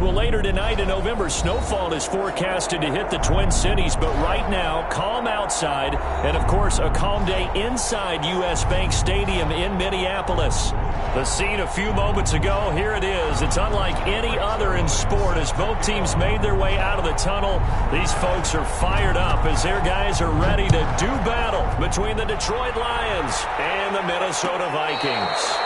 Well, later tonight in November, snowfall is forecasted to hit the Twin Cities, but right now, calm outside, and of course, a calm day inside U.S. Bank Stadium in Minneapolis. The scene a few moments ago, here it is. It's unlike any other in sport as both teams made their way out of the tunnel. These folks are fired up as their guys are ready to do battle between the Detroit Lions and the Minnesota Vikings.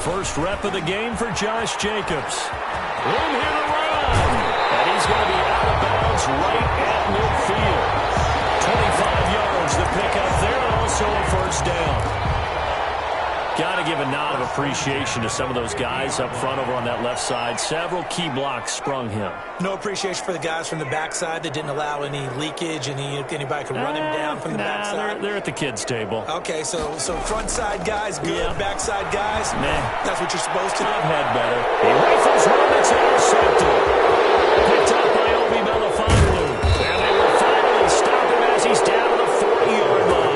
First rep of the game for Josh Jacobs. Room here to run. And he's going to be out of bounds right at midfield. 25 yards to pick up there, and also a first down. Got to give a nod of appreciation to some of those guys up front over on that left side. Several key blocks sprung him. No appreciation for the guys from the backside that didn't allow any leakage, anybody could run him down from the backside. They're at the kids' table. Okay, so front side guys good, backside guys, that's what you're supposed to do. I've had better. He rifles one that's intercepted. Picked up by Obi Melifonwu. And they will finally stop him as he's down to the 40-yard line.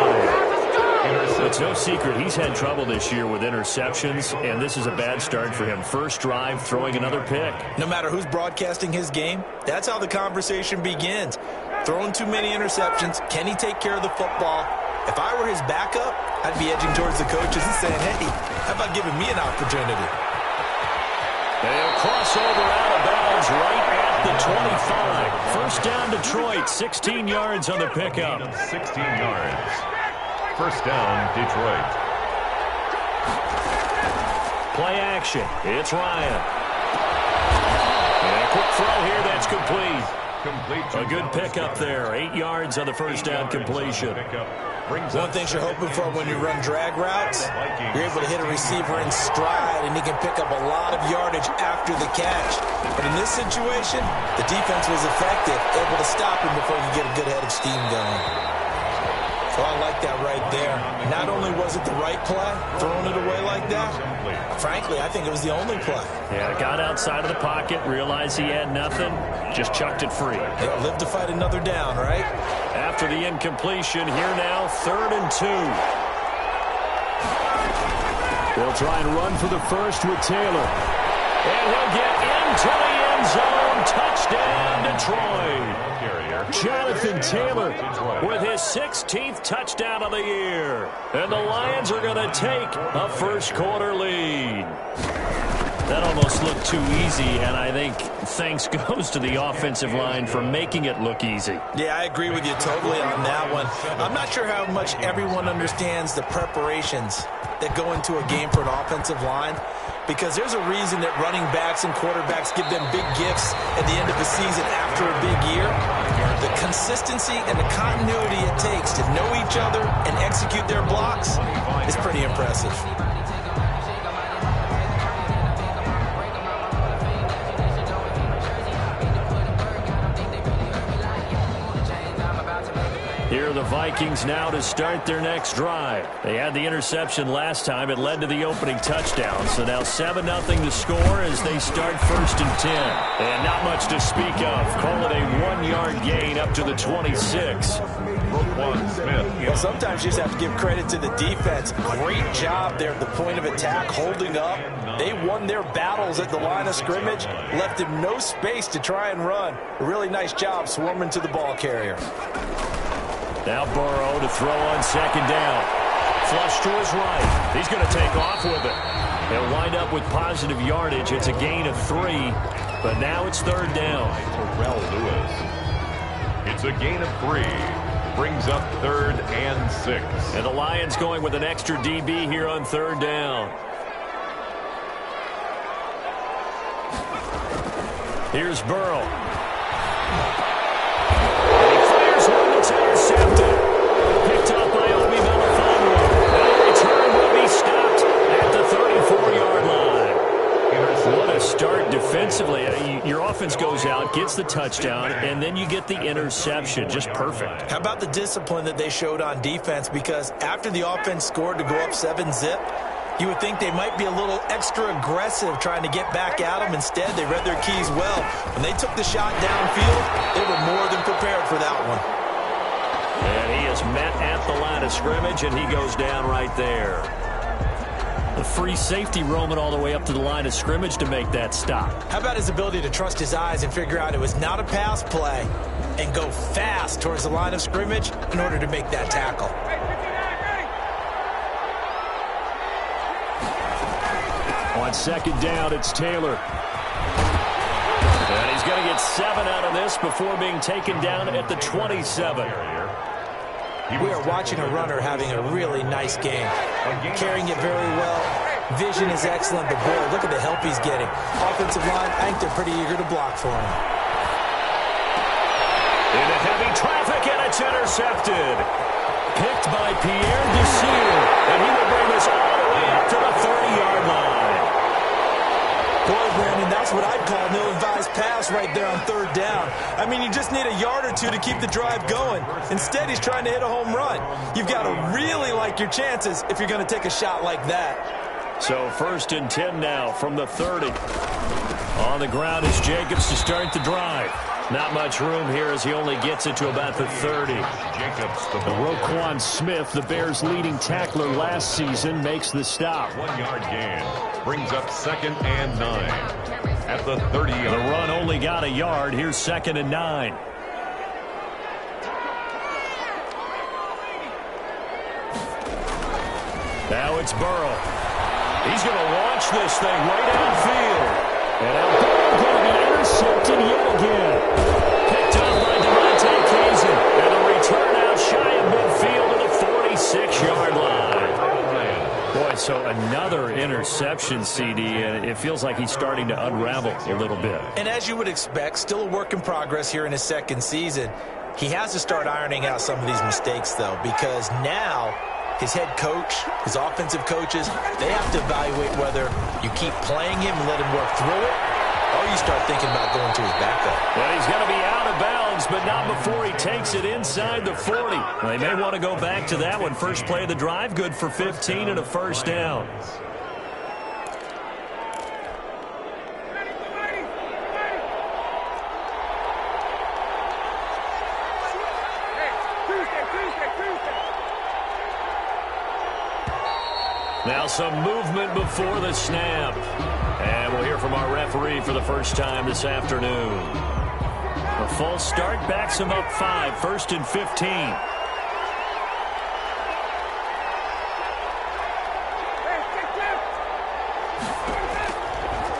It's no secret he's had trouble this year with interceptions, and this is a bad start for him. First drive, throwing another pick. No matter who's broadcasting his game, that's how the conversation begins. Throwing too many interceptions, can he take care of the football? If I were his backup, I'd be edging towards the coaches and saying, hey, how about giving me an opportunity? They'll cross over out of bounds right at the 25. First down Detroit, 16 yards on the pickup. 16 yards. First down, Detroit. Play action. It's Ryan. And a quick throw here. That's complete. A good pickup there. 8 yards on the first down completion. One thing you're hoping for when you run drag routes, you're able to hit a receiver in stride, and he can pick up a lot of yardage after the catch. But in this situation, the defense was effective, able to stop him before you get a good head of steam going. So I like that right there. Not only was it the right play, throwing it away like that, frankly, I think it was the only play. Yeah, got outside of the pocket, realized he had nothing, just chucked it free. They'll live to fight another down, right? After the incompletion, here now, 3rd and 2. They'll try and run for the first with Taylor. And he'll get into the end zone. Touchdown, Detroit. Jonathan Taylor with his 16th touchdown of the year. And the Lions are going to take a first-quarter lead. That almost looked too easy, and I think thanks goes to the offensive line for making it look easy. Yeah, I agree with you totally on that one. I'm not sure how much everyone understands the preparations that go into a game for an offensive line, because there's a reason that running backs and quarterbacks give them big gifts at the end of the season after a big year. The consistency and the continuity it takes to know each other and execute their blocks is pretty impressive. Here are the Vikings now to start their next drive. They had the interception last time. It led to the opening touchdown. So now 7-0 to score as they start 1st and 10. And not much to speak of. Call it a 1-yard gain up to the 26. Well, sometimes you just have to give credit to the defense. Great job there at the point of attack, holding up. They won their battles at the line of scrimmage, left him no space to try and run. A really nice job swarming to the ball carrier. Now Burrow to throw on 2nd down. Flush to his right. He's going to take off with it. He'll wind up with positive yardage. It's a gain of 3, but now it's 3rd down. Terrell Lewis. It's a gain of 3. Brings up 3rd and 6. And the Lions going with an extra DB here on 3rd down. Here's Burrow. Intercepted. Picked up by Obi Melifonwu. And the return will be stopped at the 34-yard line. What a start defensively. You're defense goes out, gets the touchdown, and then you get the interception. Just perfect. How about the discipline that they showed on defense? Because after the offense scored to go up 7-zip, you would think they might be a little extra aggressive trying to get back at them. Instead, they read their keys well. When they took the shot downfield, they were more than prepared for that one. And he is met at the line of scrimmage, and he goes down right there. The free safety roaming all the way up to the line of scrimmage to make that stop. How about his ability to trust his eyes and figure out it was not a pass play and go fast towards the line of scrimmage in order to make that tackle? On second down, it's Taylor. And he's going to get 7 out of this before being taken down at the 27. We are watching a runner having a really nice game. Carrying it very well. Vision is excellent, but boy, look at the help he's getting. Offensive line, I think they're pretty eager to block for him. Into heavy traffic, and it's intercepted. Picked by Pierre Desir, and he will bring us all the way up to the 30-yard line. Boy, Brandon, that's what I'd call an ill-advised pass right there on third down. I mean, you just need a yard or two to keep the drive going. Instead, he's trying to hit a home run. You've got to really like your chances if you're going to take a shot like that. So 1st and 10 now from the 30. On the ground is Jacobs to start the drive. Not much room here as he only gets it to about the 30. Jacobs, the Roquan Smith, the Bears' leading tackler last season, makes the stop. 1-yard gain brings up 2nd and 9 at the 30. The run only got a yard. Here's 2nd and 9. Now it's Burrow. He's going to launch this thing right outfield. And now Burrow going to be intercepted yet again. Picked up by Devontae Kazin. And a return out shy of midfield to the 46-yard line. Boy, so another interception, CD, and it feels like he's starting to unravel a little bit. And as you would expect, still a work in progress here in his 2nd season. He has to start ironing out some of these mistakes, though, because now his head coach, his offensive coaches, they have to evaluate whether you keep playing him and let him work through it, or you start thinking about going to his backup. Well, he's going to be out of bounds, but not before he takes it inside the 40. They may want to go back to that one. First play of the drive, good for 15 and a first down. Now some movement before the snap. And we'll hear from our referee for the first time this afternoon. A false start backs him up 5, 1st and 15.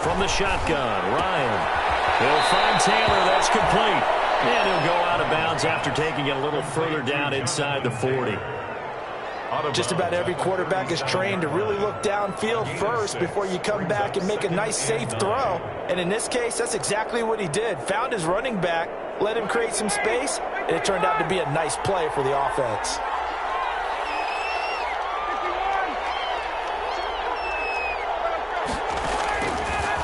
From the shotgun, Ryan. He'll find Taylor. That's complete. And he'll go out of bounds after taking it a little further down inside the 40. Just about every quarterback is trained to really look downfield first before you come back and make a nice, safe throw. And in this case, that's exactly what he did. Found his running back, let him create some space, and it turned out to be a nice play for the offense.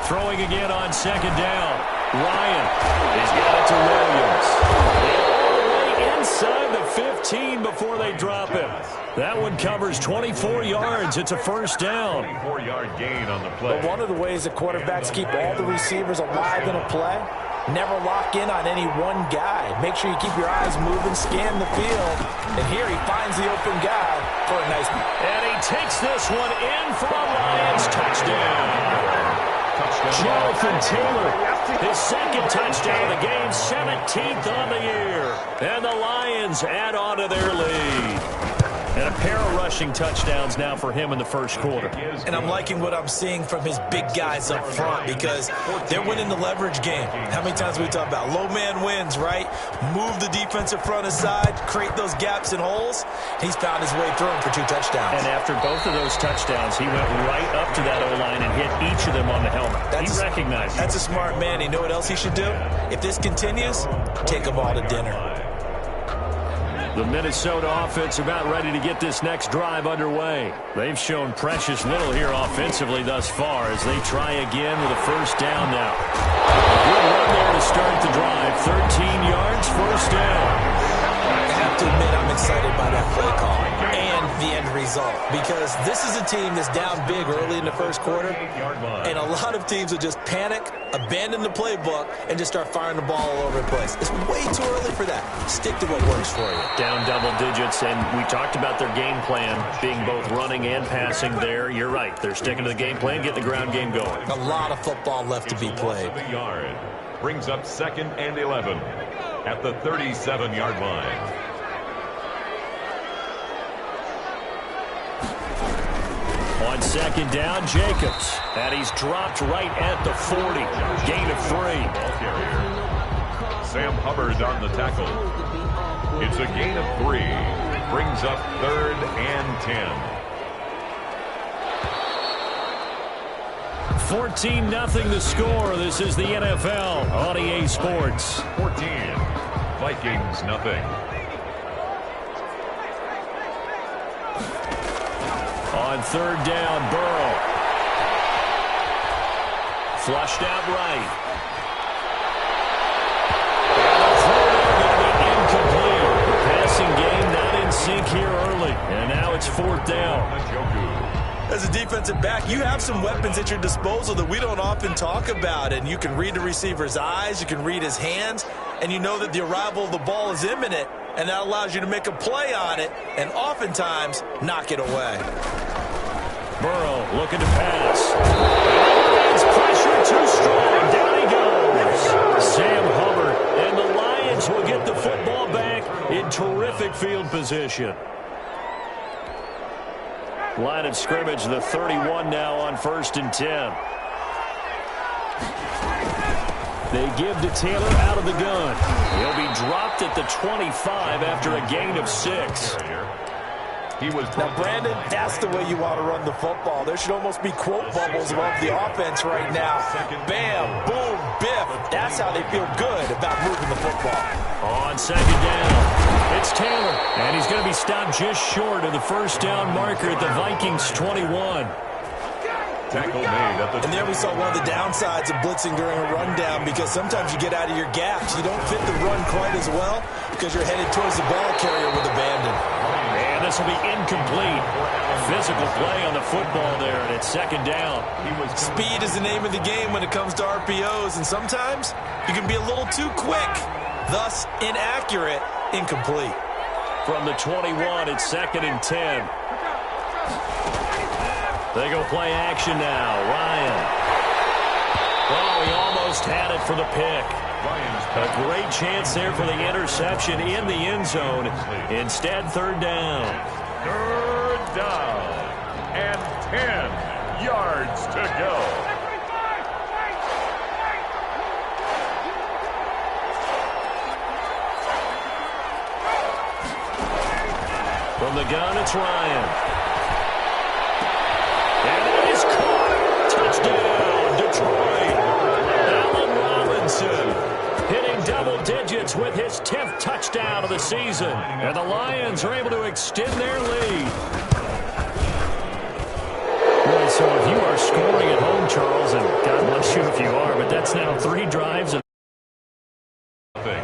Throwing again on 2nd down. Ryan has got it to Williams. All the way inside the 15 before they drop him. That one covers 24 yards. It's a first down. 24-yard gain on the play. But one of the ways that quarterbacks keep all the receivers alive in a play, never lock in on any one guy. Make sure you keep your eyes moving, scan the field. And here he finds the open guy for a nice one. And he takes this one in for a Lions touchdown. Jonathan Taylor, his 2nd touchdown of the game, 17th on the year. And the Lions add on to their lead. And a pair of rushing touchdowns now for him in the first quarter. And I'm liking what I'm seeing from his big guys up front because they're winning the leverage game. How many times we talk about low man wins, right? Move the defensive front aside, create those gaps and holes. He's found his way through them for 2 touchdowns. And after both of those touchdowns, he went right up to that O-line and hit each of them on the helmet. He recognized it. That's a smart man. You know what else he should do? If this continues, take them all to dinner. The Minnesota offense about ready to get this next drive underway. They've shown precious little here offensively thus far as they try again with a first down now. Good run there to start the drive. 13 yards, first down. I have to admit I'm excited by that play call and the end result because this is a team that's down big early in the first quarter, and a lot of teams will just panic, abandon the playbook, and just start firing the ball all over the place. It's way too early for that. Stick to what works for you. Down double digits, and we talked about their game plan being both running and passing there. You're right. They're sticking to the game plan, get the ground game going. A lot of football left to be played. Brings up 2nd and 11 at the 37-yard line. On second down, Jacobs. And he's dropped right at the 40. Gain of 3. Ball carrier. Sam Hubbard on the tackle. It's a gain of 3. Brings up 3rd and 10. 14-0 the score. This is the NFL on EA Sports. 14. Vikings nothing. On third down, Burrow. Flushed out right. Incomplete. The passing game not in sync here early. And now it's 4th down. As a defensive back, you have some weapons at your disposal that we don't often talk about. And you can read the receiver's eyes, you can read his hands, and you know that the arrival of the ball is imminent. And that allows you to make a play on it and oftentimes knock it away. Burrow looking to pass. It's pressure too strong. Down he goes. Sam Hubbard. And the Lions will get the football back in terrific field position. Line of scrimmage, the 31 now on 1st and 10. They give to Taylor out of the gun. He'll be dropped at the 25 after a gain of 6. Now, Brandon, that's the way you want to run the football. There should almost be quote bubbles above the offense right now. Bam, boom, biff. That's how they feel good about moving the football. On second down, it's Taylor. And he's going to be stopped just short of the first down marker at the Vikings 21. Tackle made at the and there we saw one of the downsides of blitzing during a rundown because sometimes you get out of your gaps. You don't fit the run quite as well because you're headed towards the ball carrier with abandon. And this will be incomplete. Physical play on the football there, and it's second down. Speed is the name of the game when it comes to RPOs, and sometimes you can be a little too quick, thus inaccurate, incomplete. From the 21, it's 2nd and 10. They go play action now. Ryan. Oh, he almost had it for the pick. A great chance there for the interception in the end zone. Instead, 3rd down. 3rd down. And 10 yards to go. From the gun, it's Ryan. And it is caught. Touchdown, Detroit. Allen Robinson hitting double digits with his 10th touchdown of the season. And the Lions are able to extend their lead. Boy, so if you are scoring at home, Charles, and God bless you if you are, but that's now 3 drives.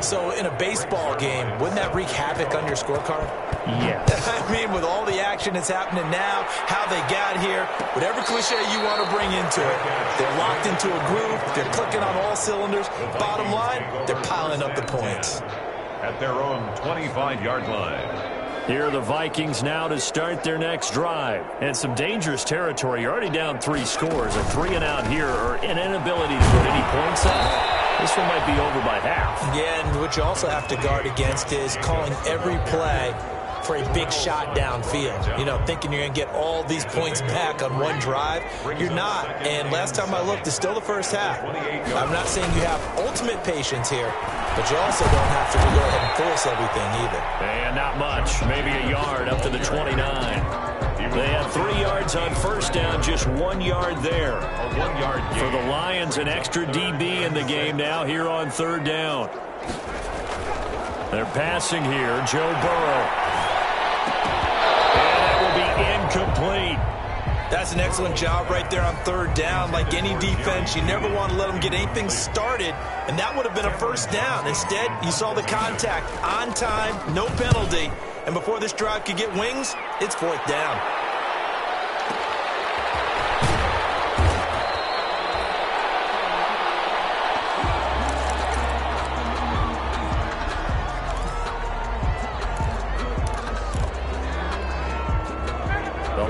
So in a baseball game, wouldn't that wreak havoc on your scorecard? Yes. I mean, with all the action that's happening now, how they got here, whatever cliche you want to bring into it, they're locked into a groove, they're clicking on all cylinders. Bottom line, they're piling up the points. At their own 25-yard line. Here are the Vikings now to start their next drive. And some dangerous territory. You're already down 3 scores. A 3-and-out here or an inability to put any points up. This one might be over by half. Yeah, and what you also have to guard against is calling every play for a big shot downfield. You know, thinking you're going to get all these points back on one drive. You're not. And last time I looked, it's still the first half. I'm not saying you have ultimate patience here, but you also don't have to go ahead and force everything either. And not much. Maybe a yard up to the 29. They had 3 yards on first down, just 1 yard there. A 1-yard gain. For the Lions, an extra DB in the game now here on 3rd down. They're passing here. Joe Burrow. And that will be incomplete. That's an excellent job right there on third down. Like any defense, you never want to let them get anything started, and that would have been a first down. Instead, you saw the contact on time, no penalty, and before this drive could get wings, it's fourth down.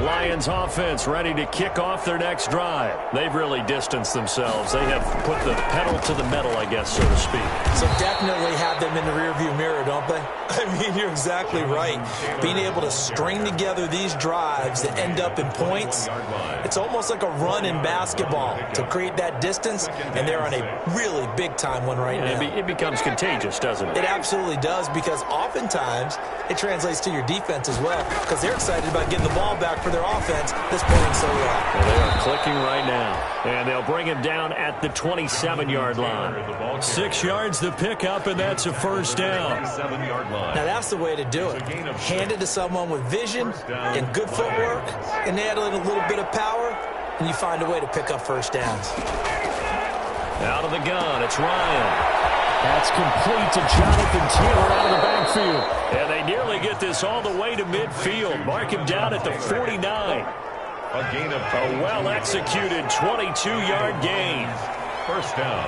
Lions offense ready to kick off their next drive. They've really distanced themselves. They have put the pedal to the metal, I guess, so to speak. So definitely have them in the rearview mirror, don't they? I mean, you're exactly right. Being able to string together these drives that end up in points, it's almost like a run in basketball to create that distance, and they're on a really big-time one right now. It becomes contagious, doesn't it? It absolutely does, because oftentimes it translates to your defense as well, because they're excited about getting the ball back for their offense that's playing so well. Well, they are clicking right now. And they'll bring him down at the 27-yard line. 6 yards the pickup, and that's a first down. Now, that's the way to do it. Hand it to someone with vision and good footwork, and add in a little bit of power, and you find a way to pick up first downs. Out of the gun, it's Ryan. That's complete to Jonathan Taylor out of the backfield. And they nearly get this all the way to midfield. Mark him down at the 49. A gain of a well-executed 22-yard gain. First down.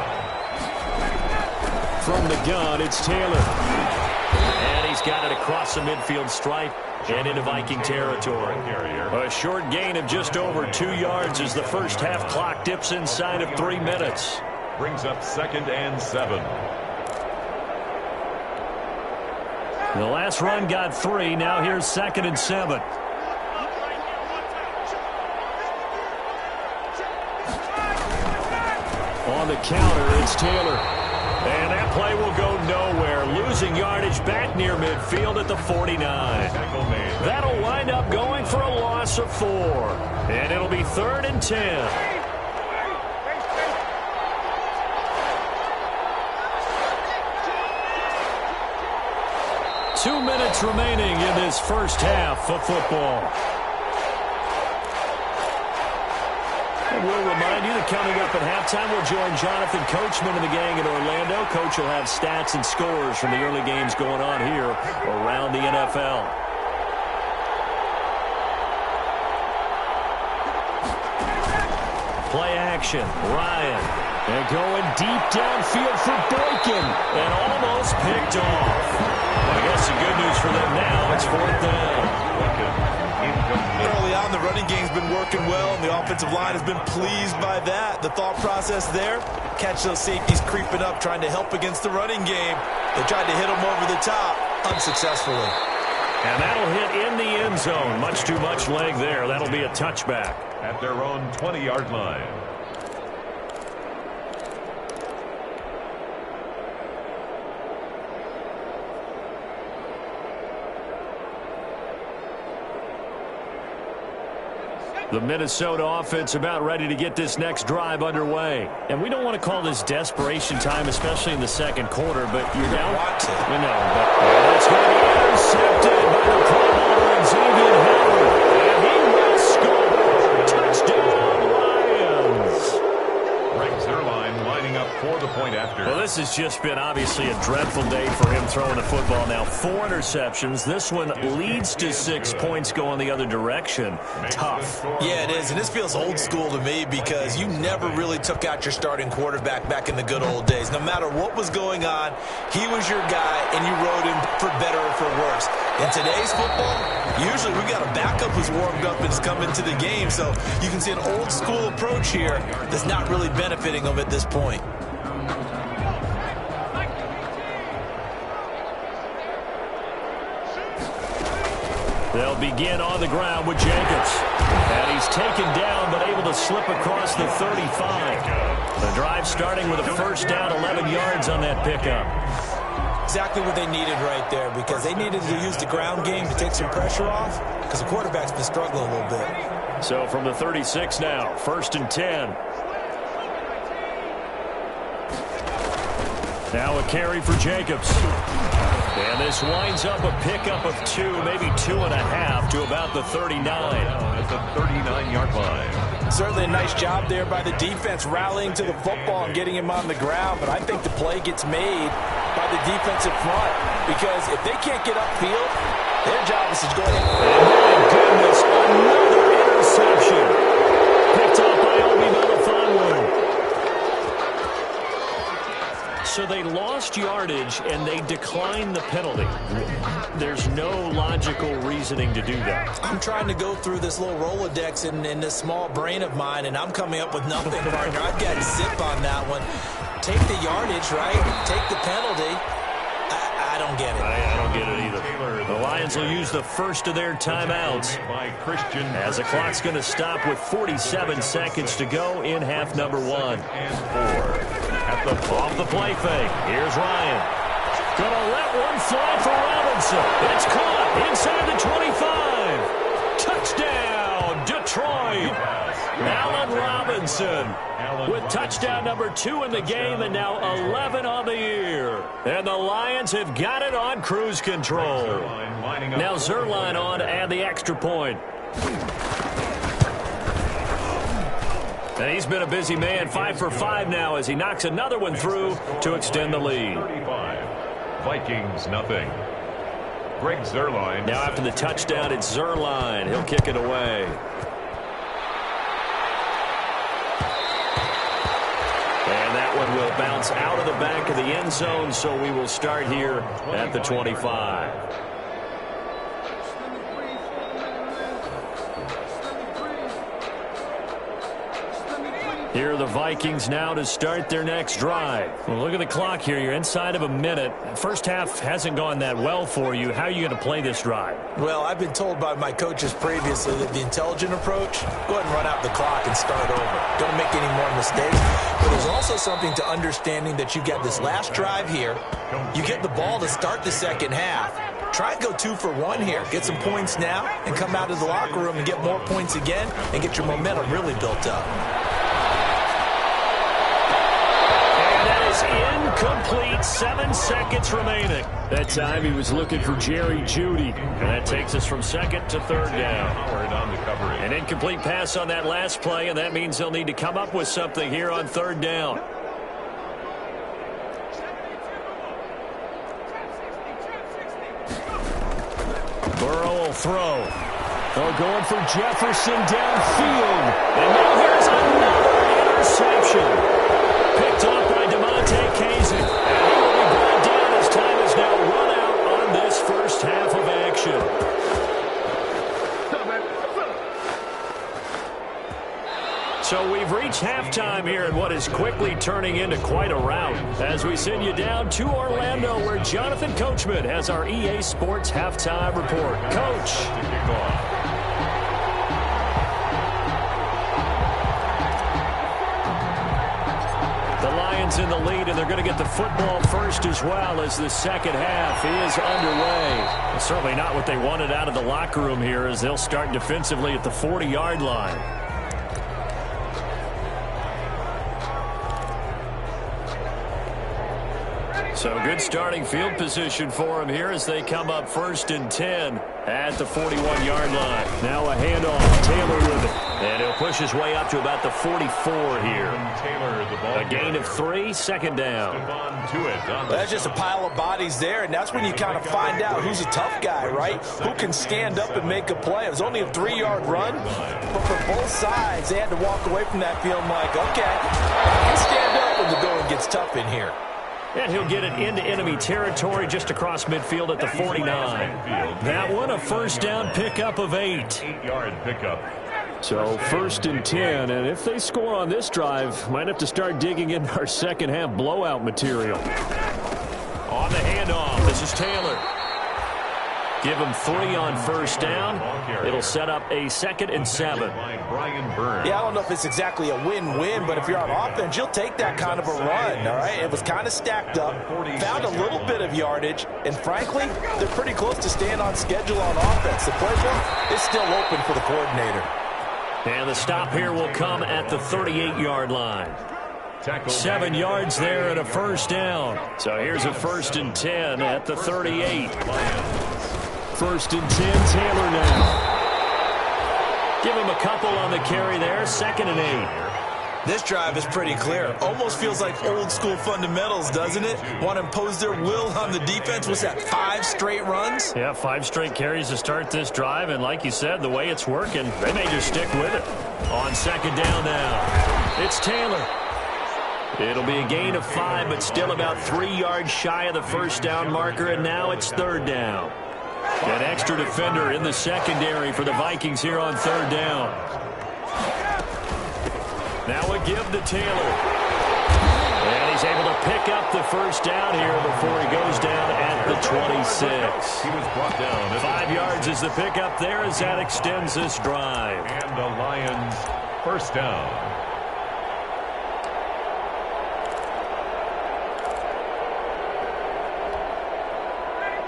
From the gun, it's Taylor. And he's got it across the midfield stripe and into Viking territory. A short gain of just over 2 yards as the first half clock dips inside of 3 minutes. Brings up 2nd and 7. The last run got 3. Now here's 2nd and 7. On the counter, it's Taylor. And that play will go nowhere. Losing yardage back near midfield at the 49. That'll wind up going for a loss of 4. And it'll be 3rd and 10. 2 minutes remaining in this first half of football. And we'll remind you that coming up at halftime, we'll join Jonathan Coachman and the gang in Orlando. Coach will have stats and scores from the early games going on here around the NFL. Play action. Ryan. And going deep downfield for Boykin. And almost picked off. I guess the good news for them now, it's 4th down. Early on, the running game's been working well, and the offensive line has been pleased by that. The thought process there, catch those safeties creeping up, trying to help against the running game. They tried to hit them over the top, unsuccessfully. And that'll hit in the end zone. Much too much leg there. That'll be a touchback. At their own 20-yard line. The Minnesota offense about ready to get this next drive underway. And we don't want to call this desperation time, especially in the second quarter, but you're down. We know, but that's going to be intercepted by the Pro Bowler, Xavier Howard. And he will score. Touchdown, Lions. Reeksr1of1's lining up for the point after. Well, this has just been obviously a dreadful day for him throwing the football. Now 4 interceptions. This one leads to 6 points going the other direction. Tough. Yeah, it is, and this feels old school to me because you never really took out your starting quarterback back in the good old days. No matter what was going on, he was your guy, and you rode him for better or for worse. In today's football, usually we got a backup who's warmed up and has come into the game, so you can see an old school approach here that's not really benefiting them at this point. They'll begin on the ground with Jacobs. And he's taken down, but able to slip across the 35. The drive starting with a first down, 11 yards on that pickup. Exactly what they needed right there, because they needed to use the ground game to take some pressure off, because the quarterback's been struggling a little bit. So from the 36 now, 1st and 10. Now a carry for Jacobs. And this winds up a pickup of 2, maybe 2.5 to about the 39. At the 39-yard line. Certainly a nice job there by the defense rallying to the football and getting him on the ground, but I think the play gets made by the defensive front because if they can't get upfield, their job is to go ahead. Oh, my goodness, another interception. Picked up by Obi Melifonwu. So they lost yardage, and they declined the penalty. There's no logical reasoning to do that. I'm trying to go through this little Rolodex in this small brain of mine, and I'm coming up with nothing, partner. I've got zip on that one. Take the yardage, right? Take the penalty. I don't get it. I don't get it either. The Lions will use the first of their timeouts as the clock's going to stop with 47 seconds to go in half number 1. Off the play fake. Here's Ryan. Gonna let one fly for Robinson. It's caught inside the 25. Touchdown, Detroit. Allen Robinson with touchdown number 2 in the game and now 11 on the year. And the Lions have got it on cruise control. Now Zerline on to add the extra point. And he's been a busy man, 5 for 5 now as he knocks another one through to extend the lead. 35. Vikings, nothing. Greg Zerline. Now after the touchdown, it's Zerline. He'll kick it away. And that one will bounce out of the back of the end zone, so we will start here at the 25. Here are the Vikings now to start their next drive. Well, look at the clock here. You're inside of a minute. First half hasn't gone that well for you. How are you going to play this drive? Well, I've been told by my coaches previously that the intelligent approach, go ahead and run out the clock and start over. Don't make any more mistakes. But there's also something to understanding that you get this last drive here. You get the ball to start the second half. Try and go 2 for 1 here. Get some points now and come out of the locker room and get more points again and get your momentum really built up. Incomplete, 7 seconds remaining. That time he was looking for Jerry Jeudy. And that takes us from second to third down. An incomplete pass on that last play, and that means they'll need to come up with something here on third down. Burrow will throw. They're going for Jefferson downfield. And now here's another interception. Picked off by DeMonte Casey. And he will be brought down as time is now run out on this first half of action. So we've reached halftime here in what is quickly turning into quite a rout as we send you down to Orlando where Jonathan Coachman has our EA Sports halftime report. Coach. In the lead, and they're going to get the football first as well as the second half is underway. Well, certainly not what they wanted out of the locker room here as they'll start defensively at the 40-yard line. So good starting field position for them here as they come up 1st and 10 at the 41-yard line. Now a handoff. Taylor with it. And he'll push his way up to about the 44 here. A gain of 3, second down. That's just a pile of bodies there, and that's when you kind of find out who's a tough guy, right? Who can stand up and make a play. It was only a 3-yard run, but for both sides, they had to walk away from that field like, okay, I can stand up when the going gets tough in here. And he'll get it into enemy territory just across midfield at the 49. That one a first down pickup of 8. 8-yard pickup. So 1st and 10, and if they score on this drive, might have to start digging in our second half blowout material. On the handoff, this is Taylor. Give him 3 on first down. It'll set up a 2nd and 7. Yeah, I don't know if it's exactly a win-win, but if you're on offense, you'll take that kind of a run, all right? It was kind of stacked up, found a little bit of yardage, and frankly, they're pretty close to staying on schedule on offense. The playbook is still open for the coordinator. And the stop here will come at the 38-yard line. 7 yards there and a first down. So here's a 1st and 10 at the 38. 1st and 10, Taylor now. Give him a couple on the carry there. 2nd and 8. This drive is pretty clear. Almost feels like old school fundamentals, doesn't it? Want to impose their will on the defense. What's that, 5 straight runs? Yeah, 5 straight carries to start this drive. And like you said, the way it's working, they may just stick with it. On 2nd down now, it's Taylor. It'll be a gain of 5, but still about 3 yards shy of the first down marker. And now it's 3rd down. An extra defender in the secondary for the Vikings here on 3rd down. Now a give to Taylor. And he's able to pick up the first down here before he goes down at the 26. He was brought down. 5 yards is the pickup there as that extends this drive. And the Lions first down.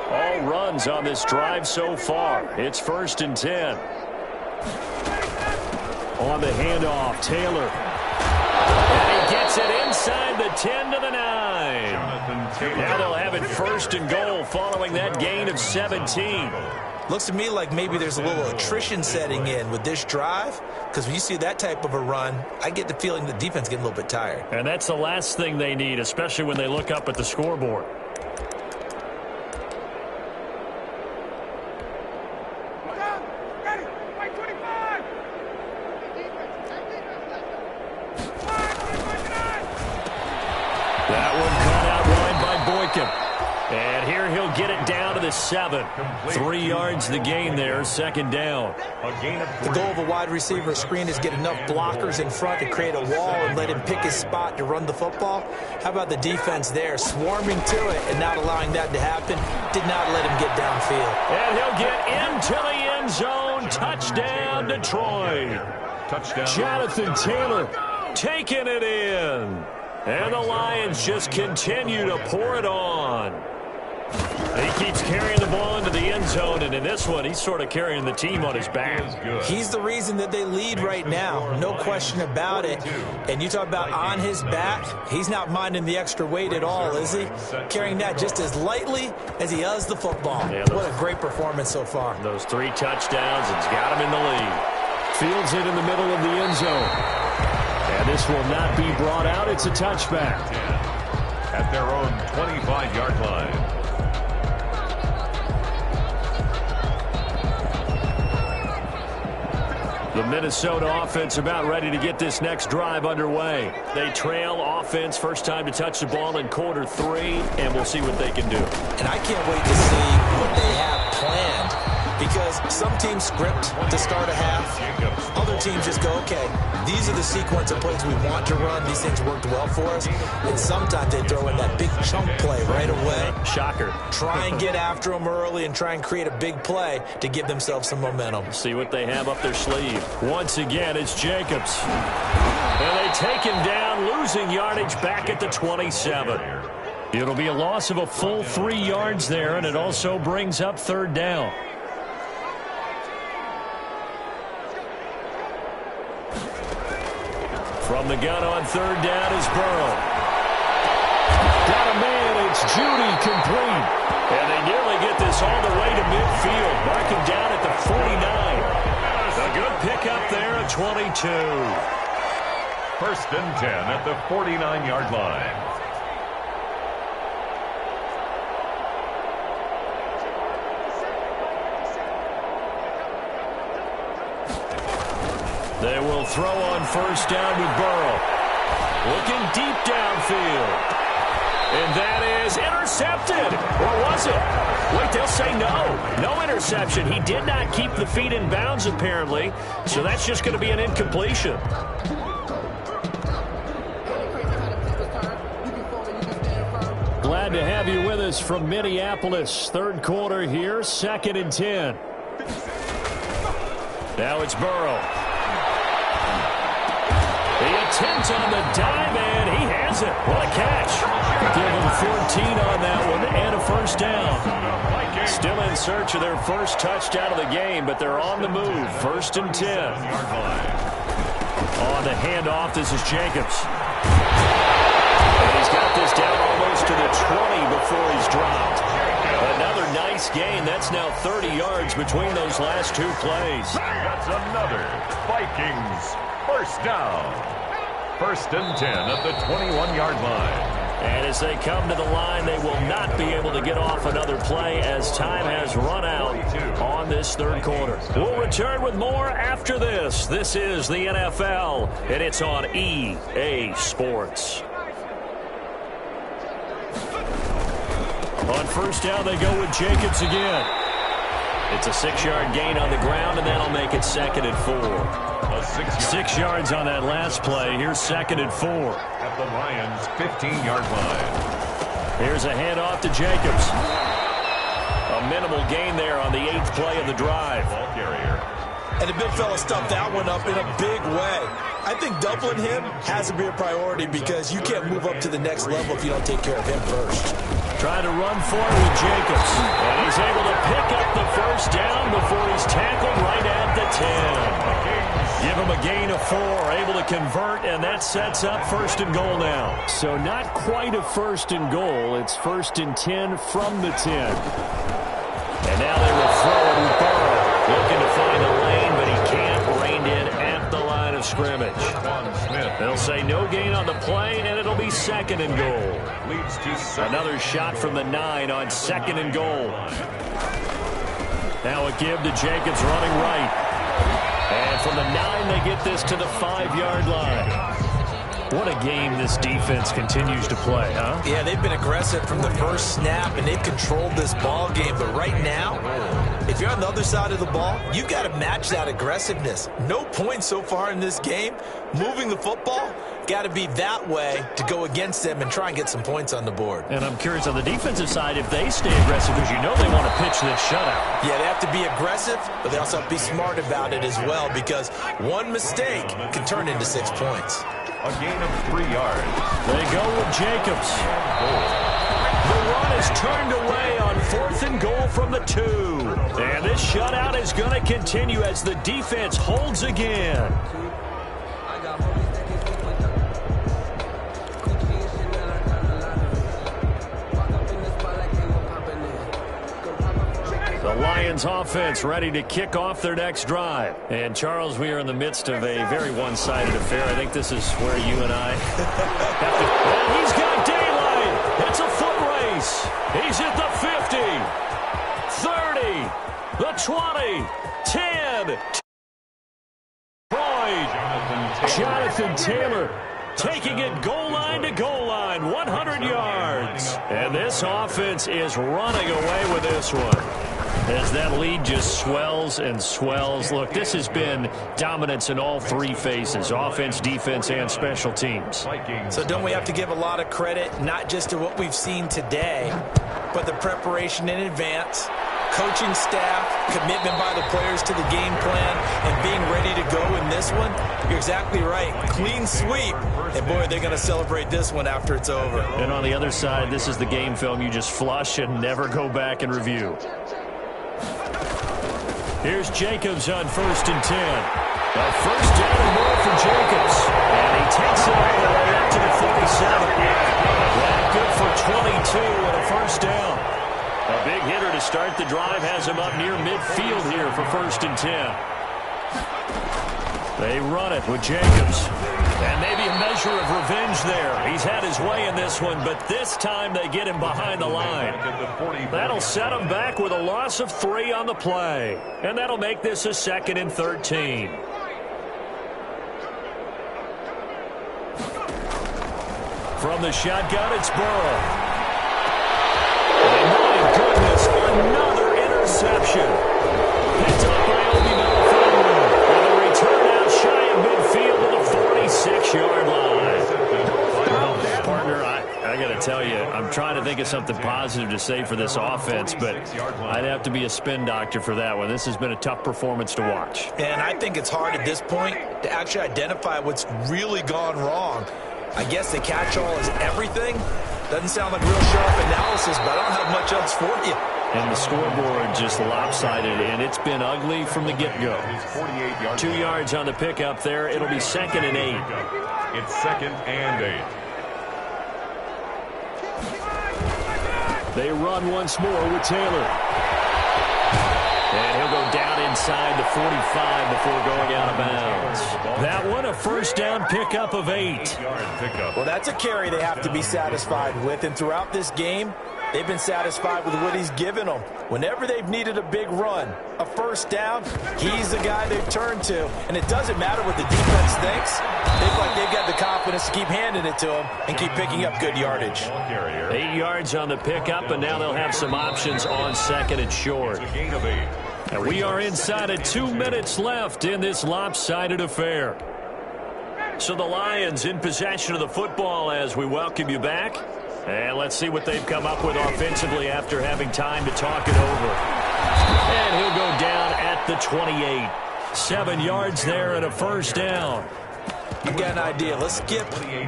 All runs on this drive so far. It's 1st and 10. On the handoff, Taylor. And he gets it inside the 10 to the 9. Now they'll have it 1st and goal following that gain of 17. Looks to me like maybe there's a little attrition setting in with this drive, because when you see that type of a run, I get the feeling the defense getting a little bit tired. And that's the last thing they need, especially when they look up at the scoreboard. And here he'll get it down to the 7. 3 yards the gain there, 2nd down. The goal of a wide receiver screen is get enough blockers in front to create a wall and let him pick his spot to run the football. How about the defense there, swarming to it and not allowing that to happen? Did not let him get downfield. And he'll get into the end zone. Touchdown, Detroit. Touchdown. Jonathan Taylor taking it in. And the Lions just continue to pour it on. He keeps carrying the ball into the end zone, and in this one, he's sort of carrying the team on his back. He's the reason that they lead right now, no question about it. And you talk about on his back, he's not minding the extra weight at all, is he? Carrying that just as lightly as he does the football. Yeah, what a great performance so far. Those 3 touchdowns, it's got him in the lead. Fields it in the middle of the end zone. And this will not be brought out. It's a touchback. At their own 25-yard line. The Minnesota offense about ready to get this next drive underway. They trail offense, first time to touch the ball in quarter 3, and we'll see what they can do. And I can't wait to see what they have planned, because some teams script to start a half. Other teams just go, okay, these are the sequence of plays we want to run. These things worked well for us. And sometimes they throw in that big chunk play right away. Shocker. Try and get after them early and try and create a big play to give themselves some momentum. See what they have up their sleeve. Once again, it's Jacobs. And they take him down, losing yardage back at the 27. It'll be a loss of a full 3 yards there, and it also brings up 3rd down. From the gun on 3rd down is Burrow. Got a man, it's Judy complete. And they nearly get this all the way to midfield. Marking down at the 49. A good pickup there at 22. 1st and 10 at the 49-yard line. They will throw on 1st down with Burrow. Looking deep downfield. And that is intercepted. Or was it? Wait, they'll say no. No interception. He did not keep the feet in bounds, apparently. So that's just going to be an incompletion. Glad to have you with us from Minneapolis. 3rd quarter here, 2nd and 10. Now it's Burrow. The attempt on the dive, and he has it. What a catch. Give him 14 on that one, and a 1st down. Still in search of their first touchdown of the game, but they're on the move. 1st and 10. On the handoff, this is Jacobs. this to the 20 before he's dropped. Another nice gain. That's now 30 yards between those last two plays. That's another Vikings first down. 1st and 10 at the 21-yard line. And as they come to the line, they will not be able to get off another play as time has run out on this third quarter. We'll return with more after this. This is the NFL, and it's on EA Sports. On first down, they go with Jacobs again. It's a 6-yard gain on the ground, and that'll make it 2nd and 4. 6 yards on that last play. Here's 2nd and 4. At the Lions' 15-yard line. Here's a handoff to Jacobs. A minimal gain there on the 8th play of the drive. Ball carrier. And the big fella stuffed that one up in a big way. I think doubling him has to be a priority because you can't move up to the next level if you don't take care of him first. Trying to run forward with Jacobs. And he's able to pick up the first down before he's tackled right at the 10. Give him a gain of 4, able to convert, and that sets up 1st and goal now. So not quite a 1st and goal. It's 1st and 10 from the 10. And now they will throw it with Burrow. Looking to find a lane, but he can't. Reined in at the line of scrimmage. They'll say no gain on the play, and it'll be 2nd and goal. Leads to Another shot from the 9 on 2nd and goal. Now a give to Jacobs running right. And from the 9, they get this to the 5-yard line. What a game this defense continues to play, huh? Yeah, they've been aggressive from the first snap, and they've controlled this ball game. But right now, if you're on the other side of the ball, you've got to match that aggressiveness. No points so far in this game. Moving the football, got to be that way to go against them and try and get some points on the board. And I'm curious on the defensive side if they stay aggressive, because you know they want to pitch this shutout. Yeah, they have to be aggressive, but they also have to be smart about it as well, because one mistake can turn into 6 points. a gain of 3 yards. They go with Jacobs. The run is turned away on 4th and goal from the 2. And this shutout is going to continue as the defense holds again. The Lions offense ready to kick off their next drive. And, Charles, we are in the midst of a very one-sided affair. I think this is where you and I have to... And he's got daylight. It's a foot race. He's at the 50, 30, the 20, 10. Jonathan Taylor taking it goal line to goal line, 100 yards. And this offense is running away with this one, as that lead just swells and swells. Look, this has been dominance in all three phases, offense, defense, and special teams. So don't we have to give a lot of credit, not just to what we've seen today, but the preparation in advance, coaching staff, commitment by the players to the game plan, and being ready to go in this one? You're exactly right. Clean sweep. And, boy, they're going to celebrate this one after it's over. And on the other side, this is the game film you just flush and never go back and review. Here's Jacobs on 1st and 10. A first down and more for Jacobs. And he takes it all the way up to the 47. That good for 22 and a first down. A big hitter to start the drive has him up near midfield here for 1st and 10. They run it with Jacobs. And maybe a measure of revenge there. He's had his way in this one, but this time they get him behind the line. That'll set him back with a loss of 3 on the play. And that'll make this a 2nd and 13. From the shotgun, it's Burrow. And my goodness, another interception. Picked up by Obi Melifonwu. And a return out shy of midfield to the 46-yard line. Partner, I got to tell you, I'm trying to think of something positive to say for this offense, but I'd have to be a spin doctor for that one. This has been a tough performance to watch. And I think it's hard at this point to actually identify what's really gone wrong. I guess the catch-all is everything. Doesn't sound like real sharp analysis, but I don't have much else for you. And the scoreboard just lopsided, and it's been ugly from the get-go. 2 yards on the pickup there. It'll be 2nd and 8. It's 2nd and 8. They run once more with Taylor. And he'll go down inside the 45 before going out of bounds. That one, a first down pickup of 8. Well, that's a carry they have to be satisfied with. And throughout this game, they've been satisfied with what he's given them. Whenever they've needed a big run, a first down, he's the guy they've turned to. And it doesn't matter what the defense thinks. They feel like they've got the confidence to keep handing it to him and keep picking up good yardage. 8 yards on the pickup, and now they'll have some options on second and short. And we are inside of 2 minutes left in this lopsided affair. So the Lions in possession of the football as we welcome you back. And let's see what they've come up with offensively after having time to talk it over. And he'll go down at the 28. 7 yards there and a first down. You've got an idea. Let's skip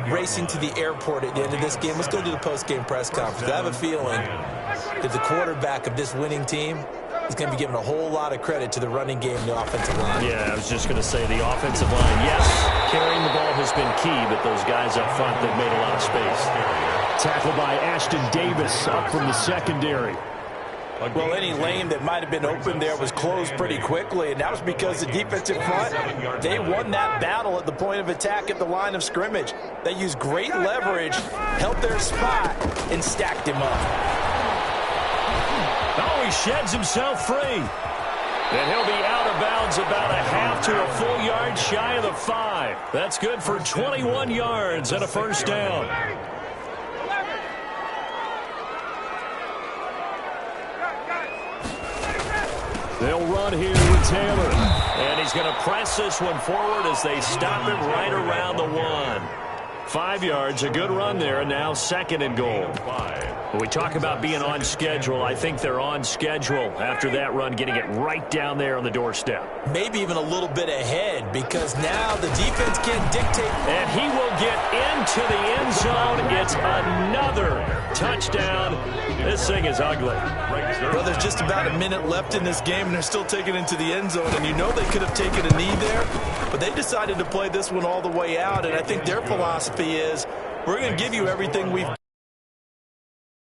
racing to the airport at the end of this game. Let's go to the post-game press conference. I have a feeling that the quarterback of this winning team is going to be given a whole lot of credit to the running game and the offensive line. Yeah, I was just going to say the offensive line, yes, carrying the ball has been key, but those guys up front, they've made a lot of space. Tackled by Ashton Davis up from the secondary. Well, any lane that might have been open there was closed pretty quickly, and that was because the defensive front, they won that battle at the point of attack at the line of scrimmage. They used great leverage, held their spot, and stacked him up. Oh, he sheds himself free. And he'll be out of bounds about a half to a full yard shy of the 5. That's good for 21 yards and a first down. They'll run here with Taylor. And he's going to press this one forward as they stop him right around the 1. 5 yards, a good run there, and now second and goal. When we talk about being on schedule, I think they're on schedule after that run, getting it right down there on the doorstep. Maybe even a little bit ahead, because now the defense can't dictate. And he will get into the end zone. It's another touchdown. This thing is ugly. Well, there's just about a minute left in this game, and they're still taking it into the end zone. And you know they could have taken a knee there, but they decided to play this one all the way out. And I think their philosophy is, we're going to give you everything we've